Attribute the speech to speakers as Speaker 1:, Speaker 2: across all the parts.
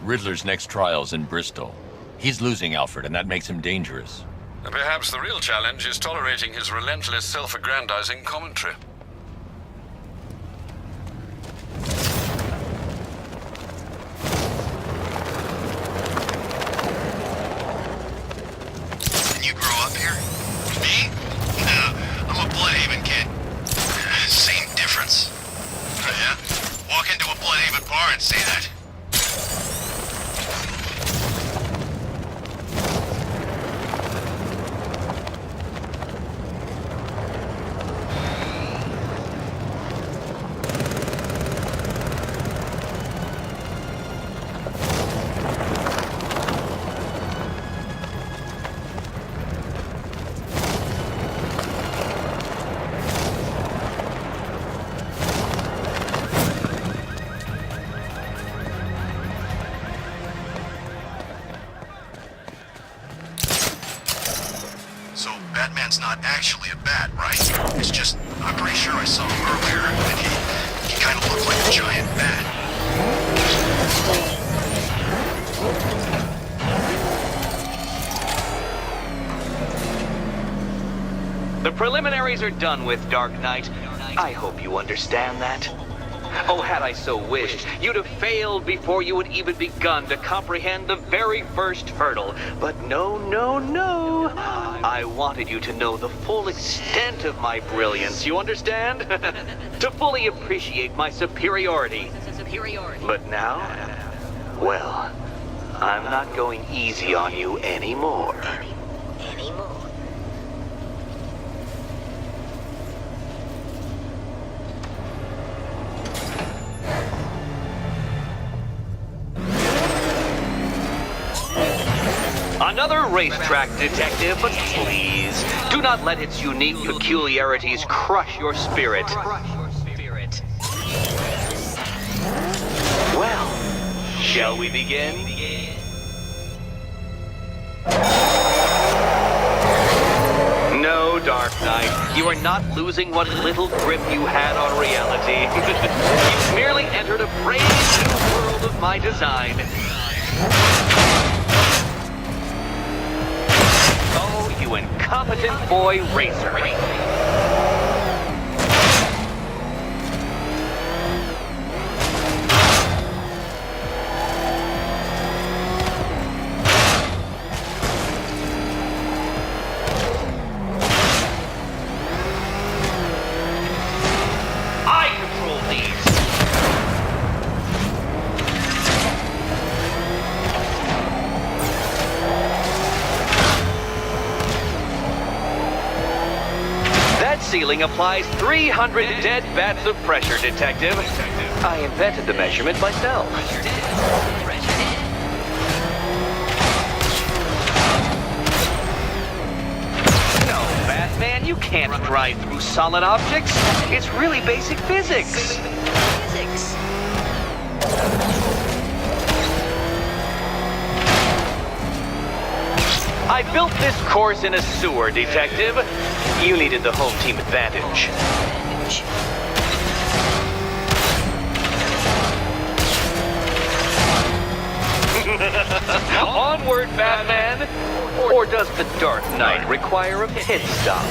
Speaker 1: Riddler's next trial's in Bristol. He's losing Alfred, and that makes him dangerous.
Speaker 2: Perhaps the real challenge is tolerating his relentless self-aggrandizing commentary.
Speaker 3: You grew up here? Me? No, I'm a Bloodhaven kid. Same difference. Oh, yeah? Walk into a Bloodhaven bar and say that. So Batman's not actually a bat, right? It's just, I'm pretty sure I saw him earlier, and he kind of looked like a giant bat.
Speaker 4: The preliminaries are done with, Dark Knight. I hope you understand that. Oh, had I so wished, you'd have failed before you had even begun to comprehend the very first hurdle. But no, no, no. I wanted you to know the full extent of my brilliance, you understand? To fully appreciate my superiority. But now, well, I'm not going easy on you anymore. Another racetrack detective, but please, do not let its unique peculiarities crush your spirit. Well, shall we begin? No, Dark Knight, you are not losing what little grip you had on reality. You've merely entered a brave new world of my design. You incompetent boy racer. I control these. Ceiling applies 300 dead bats of pressure, Detective. I invented the measurement myself. No, Batman, you can't drive through solid objects. It's really basic physics. I built this course in a sewer, Detective. You needed the home team advantage. Onward, Batman! Or does the Dark Knight require a pit stop?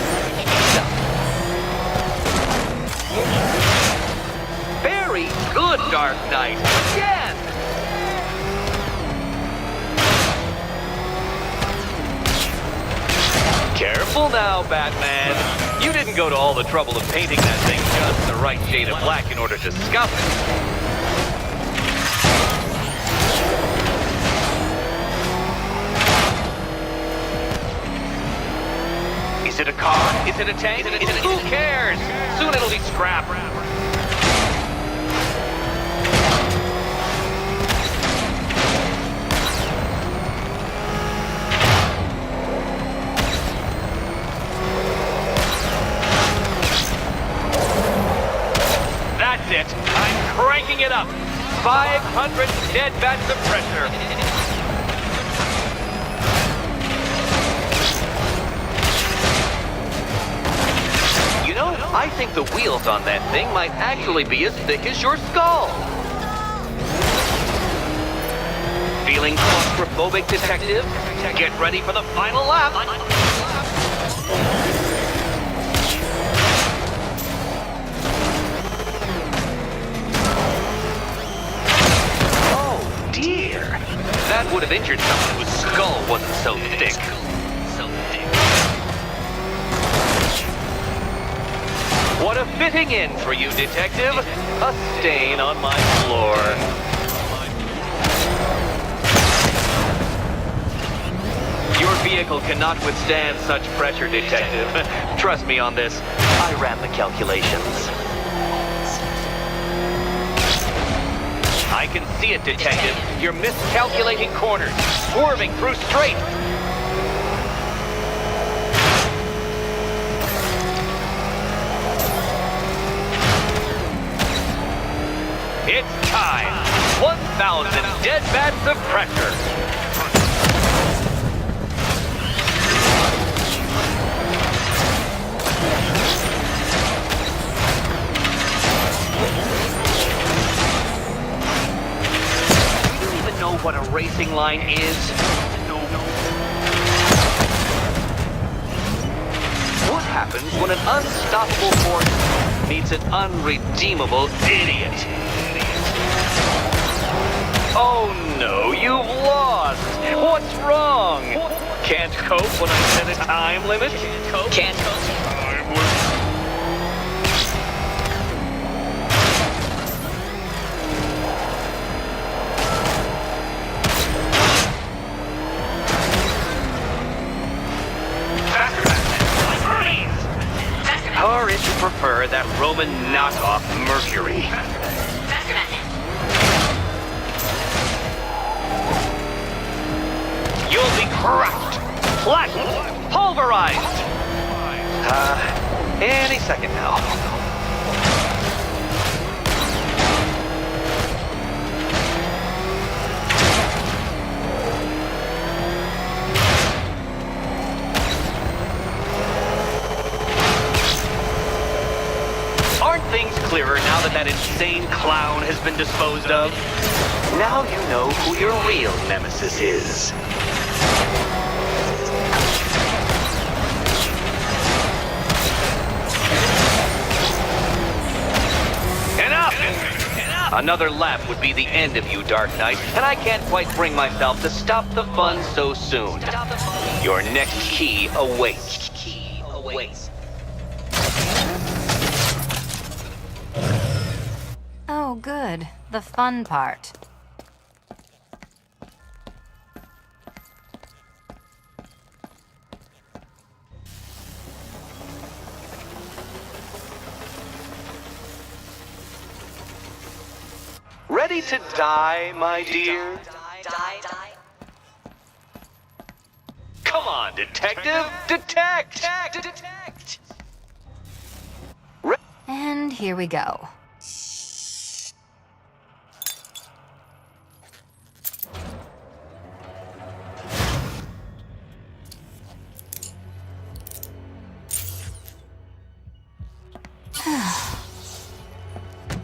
Speaker 4: Very good, Dark Knight. Again! Careful now, Batman. You didn't go to all the trouble of painting that thing just the right shade of black in order to scuff it. Is it a car? Is it a tank? Who cares? Soon it'll be scrap. That's it. I'm cranking it up. 500 dead bats of pressure. You know, I think the wheels on that thing might actually be as thick as your skull. Feeling claustrophobic, detective? Get ready for the final lap. Oh, dear. That would have injured someone whose skull wasn't so thick. What a fitting end for you, detective. A stain on my floor. Your vehicle cannot withstand such pressure, detective. Trust me on this. I ran the calculations. I can see it, detective. You're miscalculating corners, swerving through straight. It's time. 1,000 dead bats of pressure. Know what a racing line is? No. What happens when an unstoppable force meets an unredeemable idiot? Oh no, you've lost! What's wrong? Can't cope when I set a time limit? Can't cope. Time limit. Or if you prefer, that Roman knockoff Mercury. You'll be crushed, flattened, pulverized. Any second now. Aren't things clearer now that that insane clown has been disposed of? Now you know who your real nemesis is. Enough! Another lap would be the end of you, Dark Knight, and I can't quite bring myself to stop the fun so soon. Your next key awaits.
Speaker 5: Oh, good. The fun part.
Speaker 4: Ready to die, my dear?
Speaker 5: Die.
Speaker 4: Come on, detective! Detect!
Speaker 5: And here we go.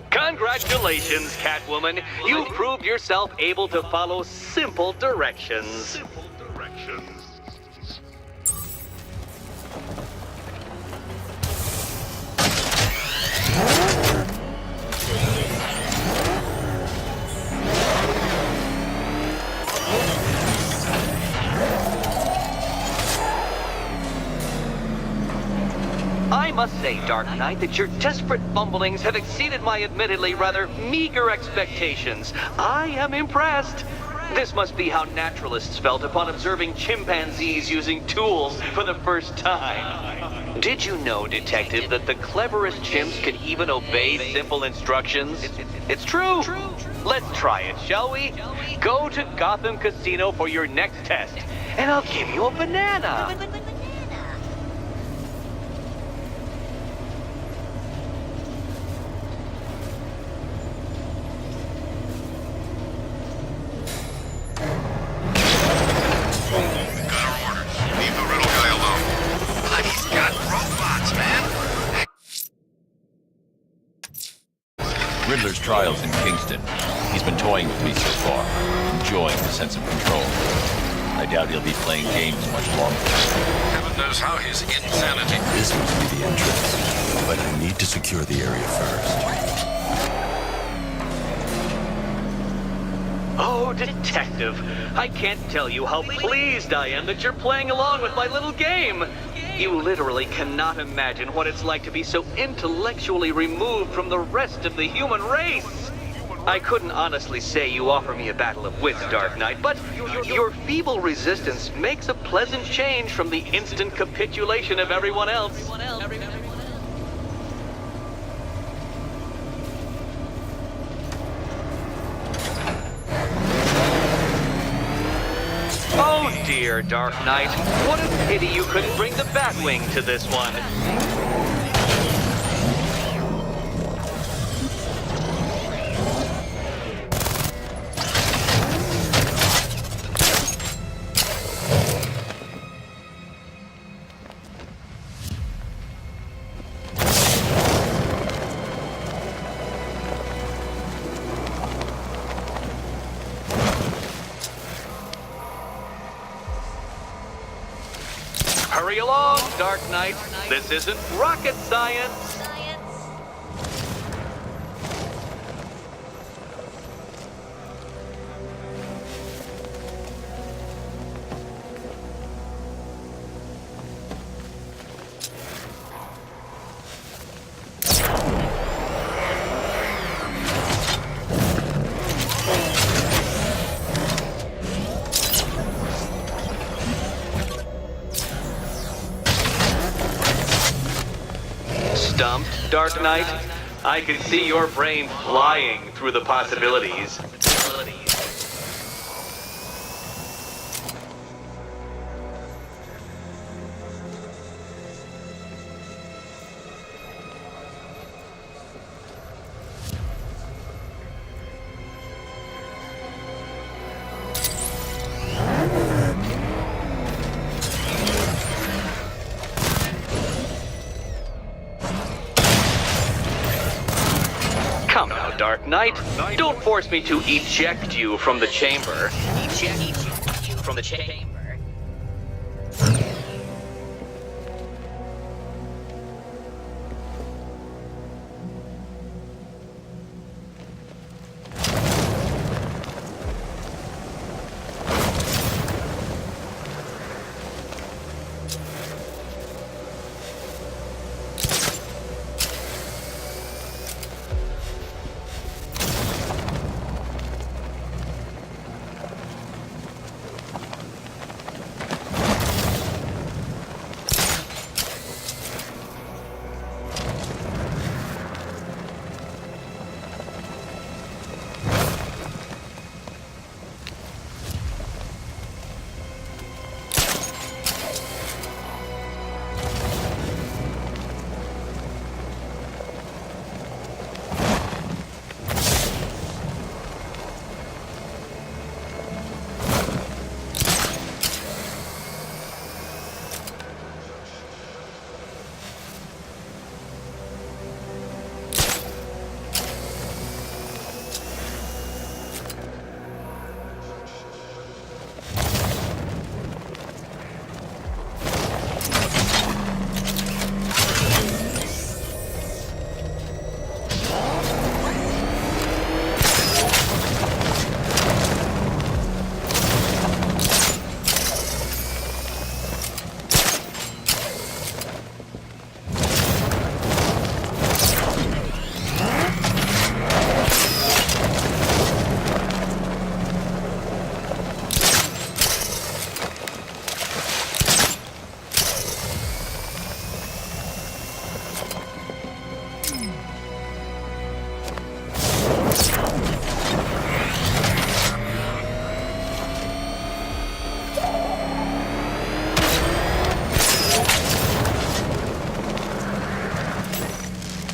Speaker 4: Congratulations, Catwoman. You proved yourself able to follow simple directions. I must say, Dark Knight, that your desperate fumblings have exceeded my admittedly rather meager expectations. I am impressed. This must be how naturalists felt upon observing chimpanzees using tools for the first time. Did you know, Detective, that the cleverest chimps can even obey simple instructions? It's true. Let's try it, shall we? Go to Gotham Casino for your next test, and I'll give you a banana.
Speaker 1: Riddler's trial's in Kingston. He's been toying with me so far, enjoying the sense of control. I doubt he'll be playing games much longer.
Speaker 2: Heaven knows how his insanity.
Speaker 6: This must be the entrance, but I need to secure the area first.
Speaker 4: Oh, Detective, I can't tell you how pleased I am that you're playing along with my little game. You literally cannot imagine what it's like to be so intellectually removed from the rest of the human race. I couldn't honestly say you offer me a battle of wits, Dark Knight, but your feeble resistance makes a pleasant change from the instant capitulation of everyone else. Oh dear, Dark Knight. What a pity you couldn't bring the Batwing to this one. Hurry along, Dark Knight. This isn't rocket science. Stumped, Dark Knight? I can see your brain flying through the possibilities. Come now, Dark Knight. Don't force me to eject you from the chamber.
Speaker 7: Eject you from the chamber.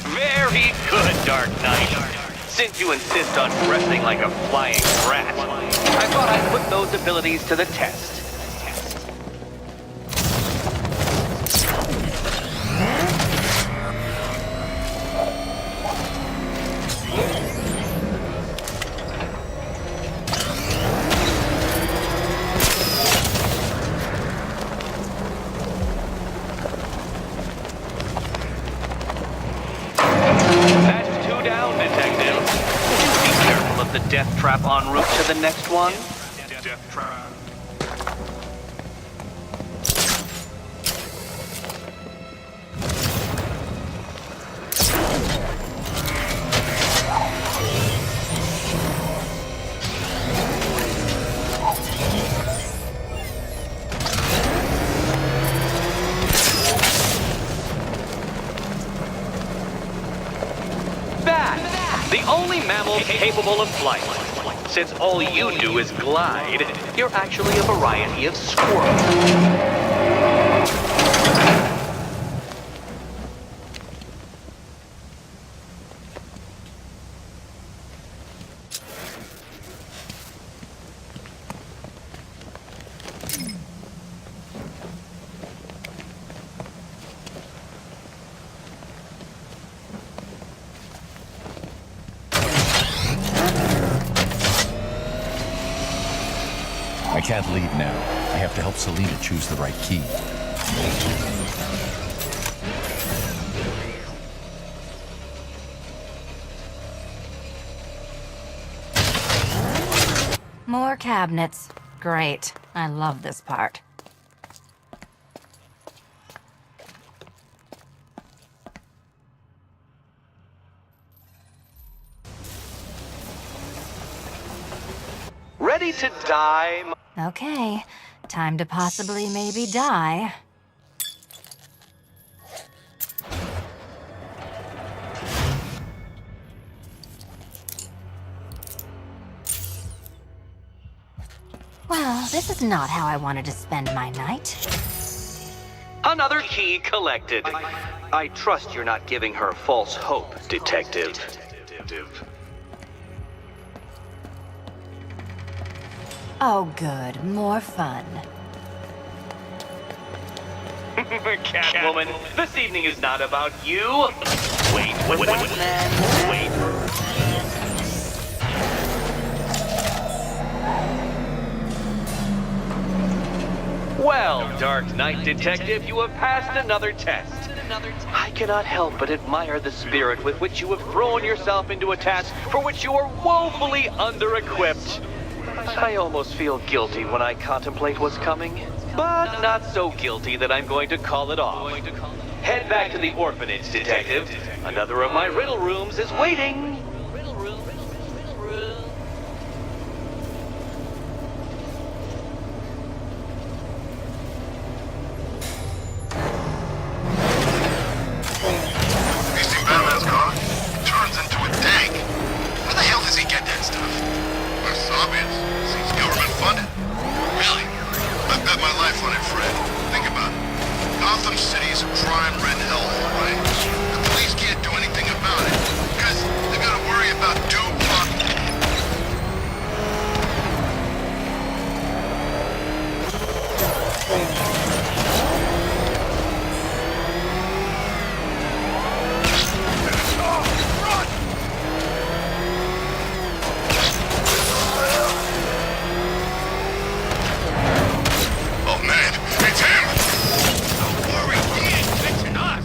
Speaker 4: Very good, Dark Knight. Since you insist on dressing like a flying rat, I thought I'd put those abilities to the test. death trap en route to the next one?
Speaker 2: Death trap.
Speaker 4: Bat! The only mammal capable of flight. Since all you do is glide, you're actually a variety of squirrel.
Speaker 6: I can't leave now. I have to help Selina choose the right key.
Speaker 5: More cabinets. Great. I love this part.
Speaker 4: Ready to die?
Speaker 5: Okay. Time to possibly maybe die. Well, this is not how I wanted to spend my night.
Speaker 4: Another key collected. I trust you're not giving her false hope, Detective.
Speaker 5: Oh, good. More fun.
Speaker 4: Catwoman, this evening is not about you. Wait. Well, Dark Knight Detective, you have passed another test. I cannot help but admire the spirit with which you have thrown yourself into a task for which you are woefully under-equipped. I almost feel guilty when I contemplate what's coming, but not so guilty that I'm going to call it off. Head back to the orphanage, Detective. Another of my riddle rooms is waiting.
Speaker 3: You see Batman's car? Turns into a tank. Where the hell does he get that stuff? Well, it's obvious. Seems government funded. Really? I've bet my life on it, Fred. Think about it. Gotham City is a crime-ridden hellhole, right? The police can't do anything about it because they gotta worry about due process. Oh man, it's him! Don't worry, he ain't fixing us!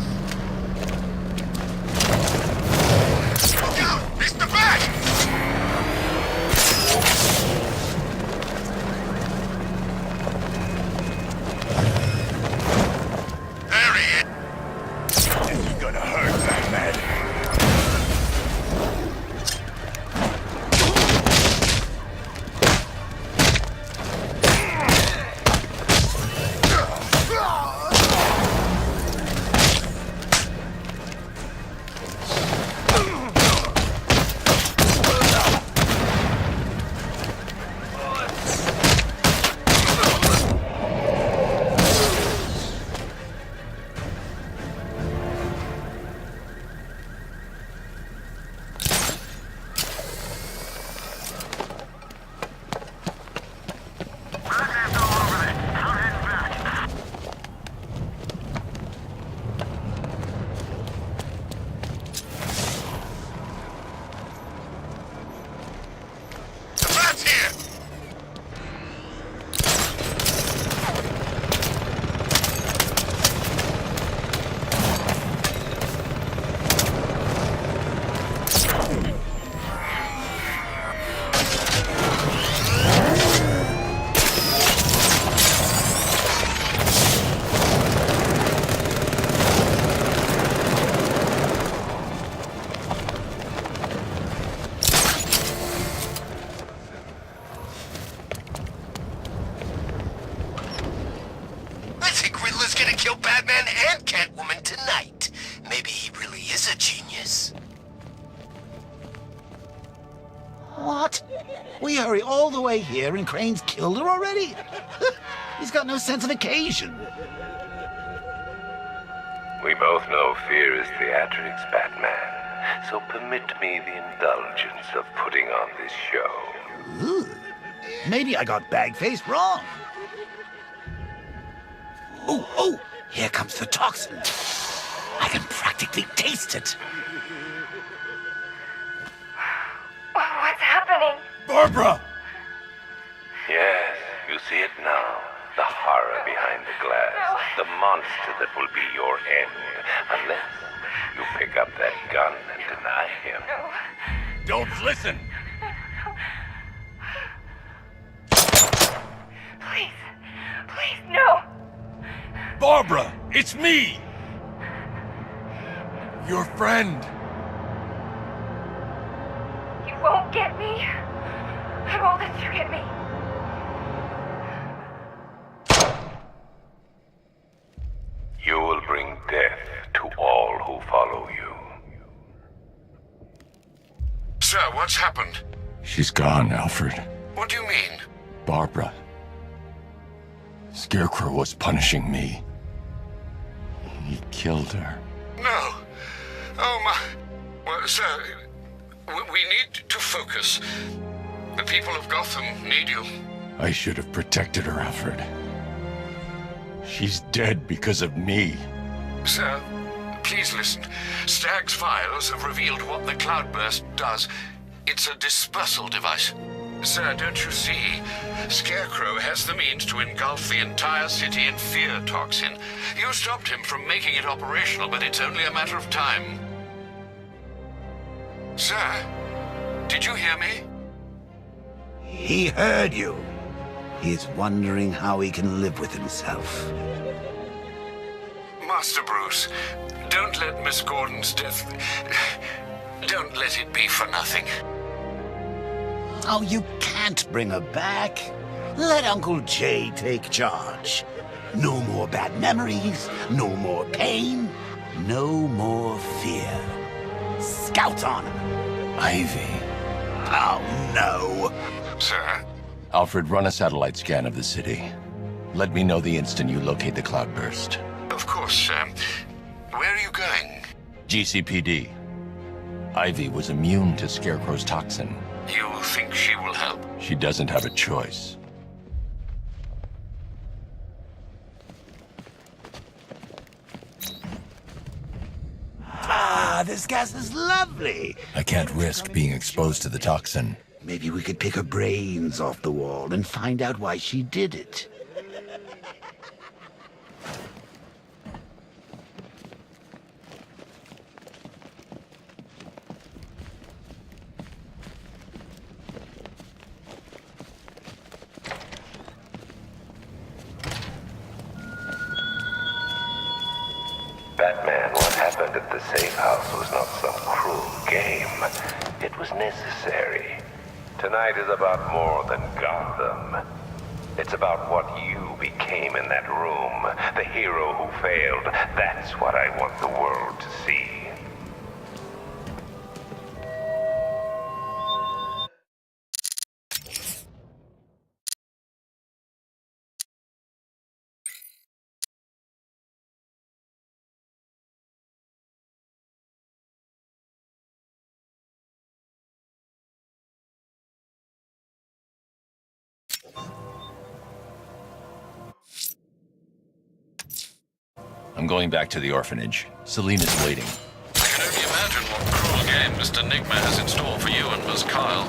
Speaker 8: We hurry all the way here and Crane's killed her already? He's got no sense of occasion.
Speaker 9: We both know fear is theatrics, Batman. So permit me the indulgence of putting on this show.
Speaker 8: Ooh. Maybe I got bag-faced wrong. Oh, here comes the toxin. I can practically taste it.
Speaker 10: What's happening?
Speaker 6: Barbara!
Speaker 9: Yes, you see it now. The horror behind the glass.
Speaker 10: No.
Speaker 9: The monster that will be your end. Unless you pick up that gun and deny him.
Speaker 10: No.
Speaker 6: Don't listen!
Speaker 10: Please, no.
Speaker 6: Barbara, it's me! Your friend.
Speaker 10: You won't get me. I won't let you get me.
Speaker 9: You will bring death to all who follow you.
Speaker 2: Sir, what's happened?
Speaker 6: She's gone, Alfred.
Speaker 2: What do you mean?
Speaker 6: Barbara. Scarecrow was punishing me. He killed her.
Speaker 2: No. Oh, my... Well, sir, we need to focus. The people of Gotham need you.
Speaker 6: I should have protected her, Alfred. She's dead because of me.
Speaker 2: Sir, please listen. Stagg's files have revealed what the cloudburst does. It's a dispersal device. Sir, don't you see? Scarecrow has the means to engulf the entire city in fear toxin. You stopped him from making it operational, but it's only a matter of time. Sir, did you hear me?
Speaker 8: He heard you. He's wondering how he can live with himself.
Speaker 2: Master Bruce, don't let Miss Gordon's death... Don't let it be for nothing.
Speaker 8: Oh, you can't bring her back. Let Uncle Jay take charge. No more bad memories, no more pain, no more fear. Scout on him.
Speaker 6: Ivy.
Speaker 8: Oh, no.
Speaker 2: Sir?
Speaker 6: Alfred, run a satellite scan of the city. Let me know the instant you locate the cloudburst.
Speaker 2: Of course, sir. Where are you going?
Speaker 6: GCPD. Ivy was immune to Scarecrow's toxin.
Speaker 2: You think she will help?
Speaker 6: She doesn't have a choice.
Speaker 8: Ah, this gas is lovely.
Speaker 6: I can't risk being exposed to the toxin.
Speaker 8: Maybe we could pick her brains off the wall and find out why she did it.
Speaker 9: Batman, what happened at the safe house was not some cruel game. It was necessary. Tonight is about more than Gotham. It's about what you became in that room. The hero who failed. That's what I want the world to see.
Speaker 1: I'm going back to the orphanage. Selena's waiting.
Speaker 2: I can only imagine what cruel game Mr. Nigma has in store for you and Miss Kyle.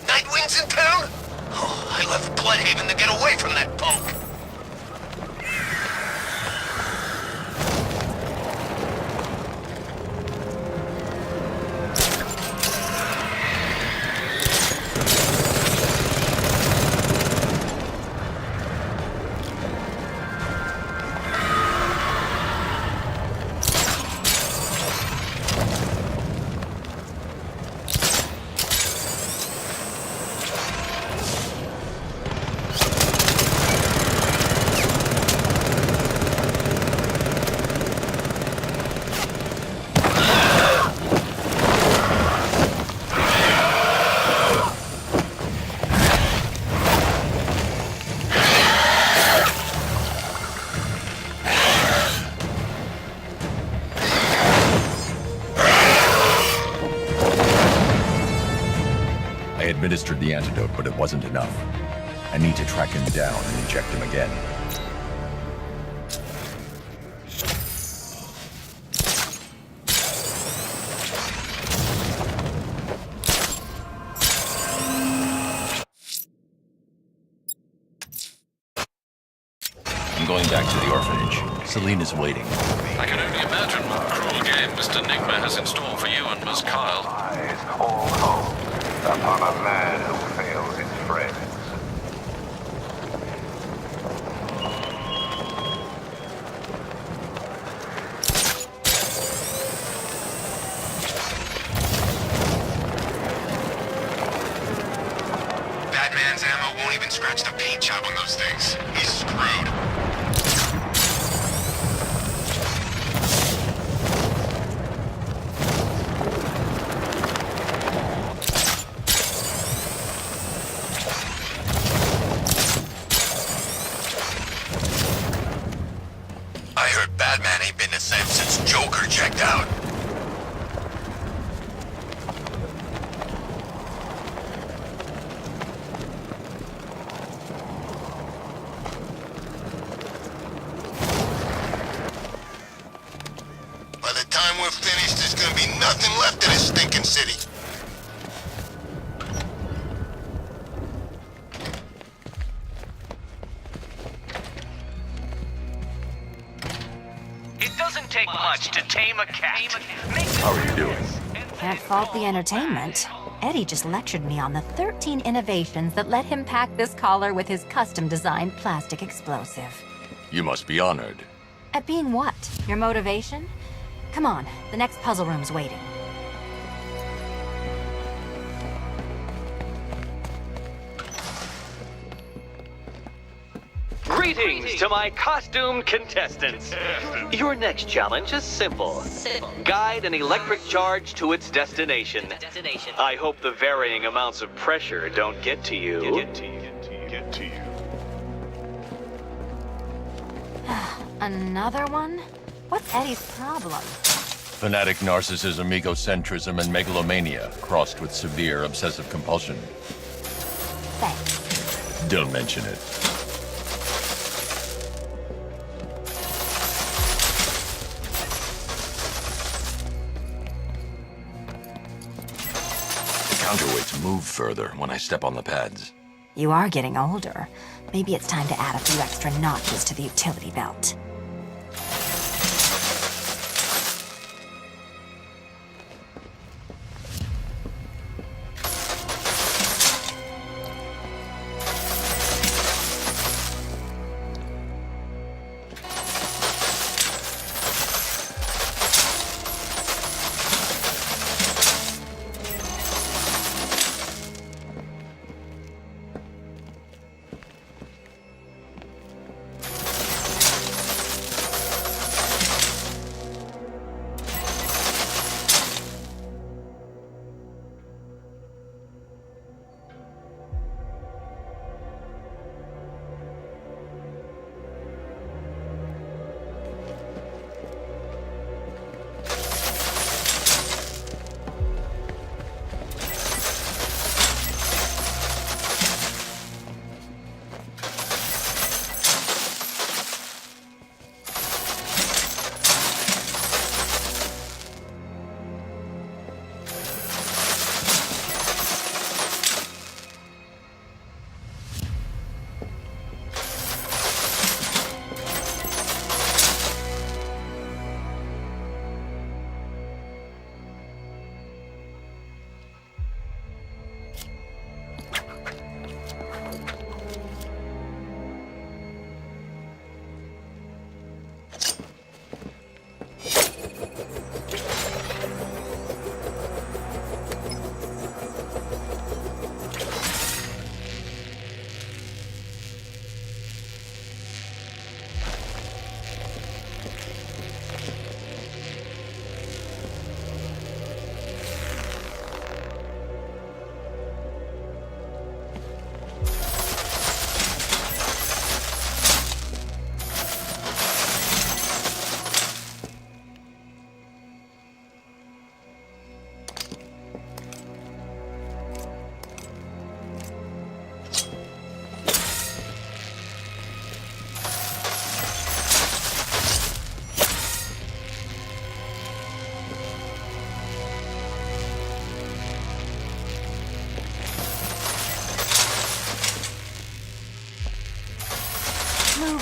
Speaker 3: Nightwing's in town? Oh, I left Bloodhaven to get away from that punk.
Speaker 6: I administered the antidote, but it wasn't enough. I need to track him down and inject him again.
Speaker 1: I'm going back to the orphanage. Celine is waiting.
Speaker 2: I can only imagine what cruel game Mr. Nigma has in store for you and Miss Kyle.
Speaker 9: Lies all hope upon a man who fails his friends.
Speaker 3: Batman's ammo won't even scratch the paint job on those things. He's screwed. I heard Batman ain't been the same since Joker checked out. By the time we're finished, there's gonna be nothing left of this stinking city.
Speaker 4: It doesn't take much to tame a cat.
Speaker 6: How are you doing?
Speaker 5: Can't fault the entertainment. Eddie just lectured me on the 13 innovations that let him pack this collar with his custom-designed plastic explosive.
Speaker 6: You must be honored.
Speaker 5: At being what? Your motivation? Come on, the next puzzle room's waiting.
Speaker 4: Greetings to my costumed contestants. Your next challenge is simple. Guide an electric charge to its destination. I hope the varying amounts of pressure don't get to you.
Speaker 5: Another one? What's Eddie's problem?
Speaker 6: Fanatic narcissism, egocentrism, and megalomania, crossed with severe obsessive compulsion.
Speaker 5: Thanks.
Speaker 6: Don't mention it. The counterweights move further when I step on the pads.
Speaker 5: You are getting older. Maybe it's time to add a few extra notches to the utility belt.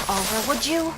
Speaker 5: over, would you?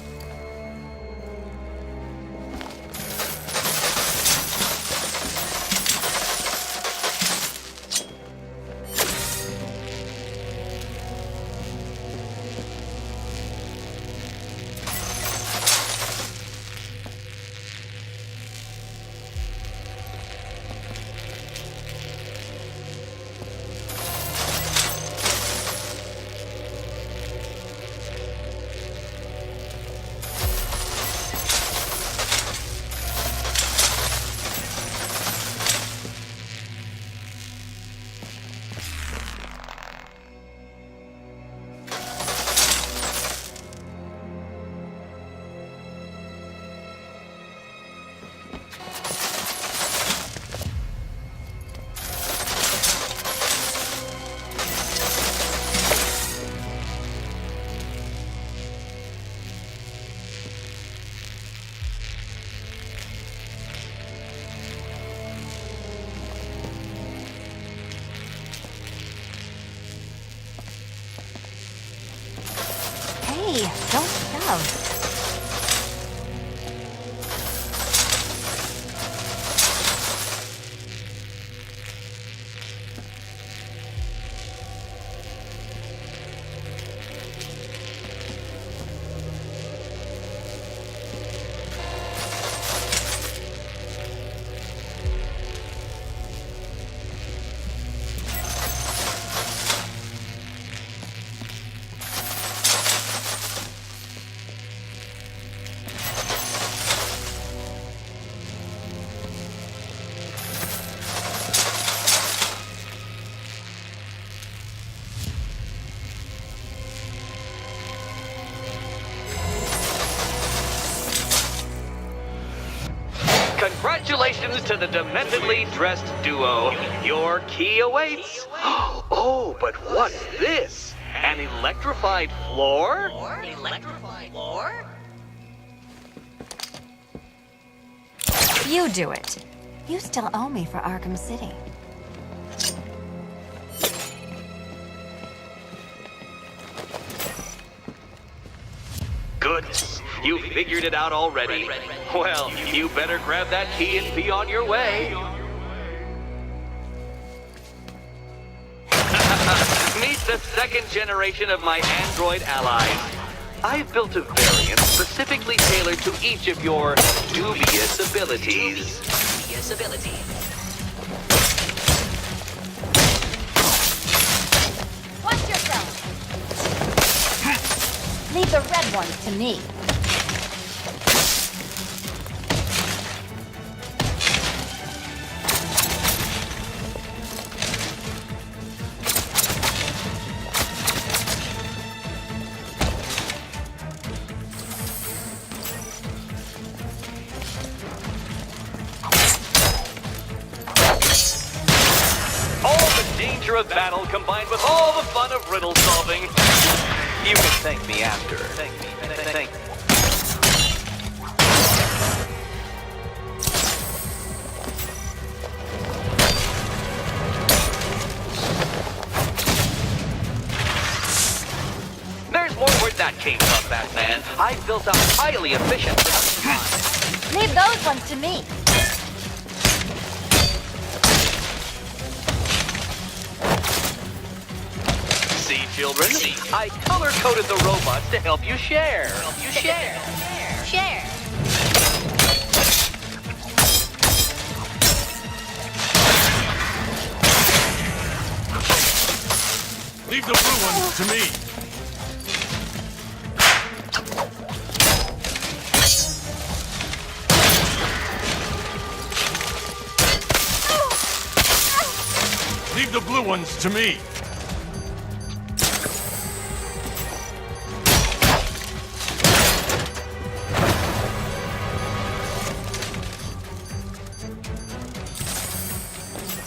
Speaker 5: Hey, don't shove.
Speaker 4: Congratulations to the dementedly dressed duo. Your key awaits. Oh, but what's this? An electrified floor?
Speaker 7: Electrified floor?
Speaker 5: You do it. You still owe me for Arkham City.
Speaker 4: Goodness, you figured it out already. Well, you better grab that key and be on your way. Meet the second generation of my android allies. I've built a variant specifically tailored to each of your dubious abilities.
Speaker 7: Dubious ability.
Speaker 5: Watch yourself! Leave the red ones to me.
Speaker 4: Of battle combined with all the fun of riddle solving. You can thank me after. Thank me. There's more where that came from, Batman. I've built a highly efficient production line.
Speaker 5: Leave those ones to me.
Speaker 4: Children, I color-coded the robots to help you share.
Speaker 7: Share.
Speaker 6: Leave the blue ones to me. Leave the blue ones to me.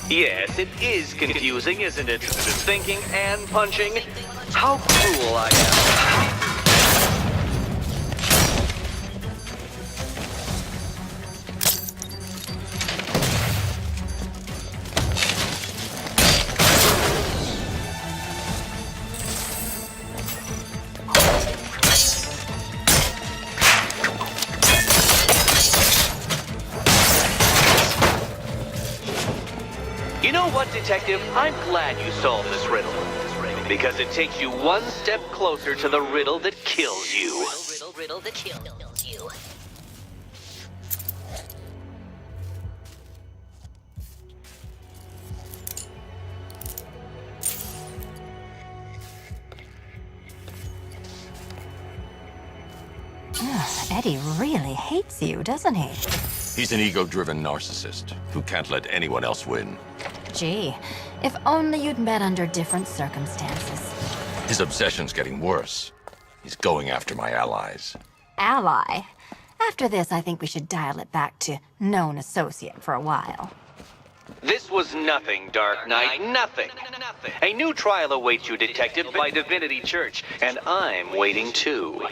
Speaker 4: Yes, it is confusing, isn't it? Thinking and punching. How cruel I am. Detective, I'm glad you solved this riddle. Because it takes you one step closer to the riddle that kills you.
Speaker 7: Riddle that kills you.
Speaker 5: Eddie really hates you, doesn't he?
Speaker 6: He's an ego-driven narcissist who can't let anyone else win.
Speaker 5: Gee, if only you'd met under different circumstances.
Speaker 6: His obsession's getting worse. He's going after my allies.
Speaker 5: Ally. After this, I think we should dial it back to known associate for a while.
Speaker 4: This was nothing, Dark Knight, nothing. A new trial awaits you, Detective, by Divinity Church, and I'm waiting too.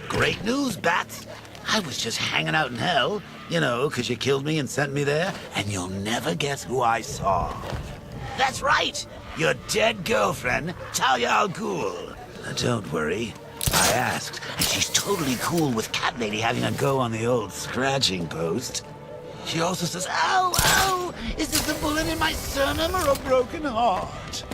Speaker 8: Great news, Bats. I was just hanging out in hell, you know, 'cause you killed me and sent me there, and you'll never guess who I saw. That's right, your dead girlfriend, Talia al Ghul. Don't worry, I asked, and she's totally cool with Cat Lady having a go on the old scratching post. She also says, ow, ow, is this a bullet in my sternum or a broken heart?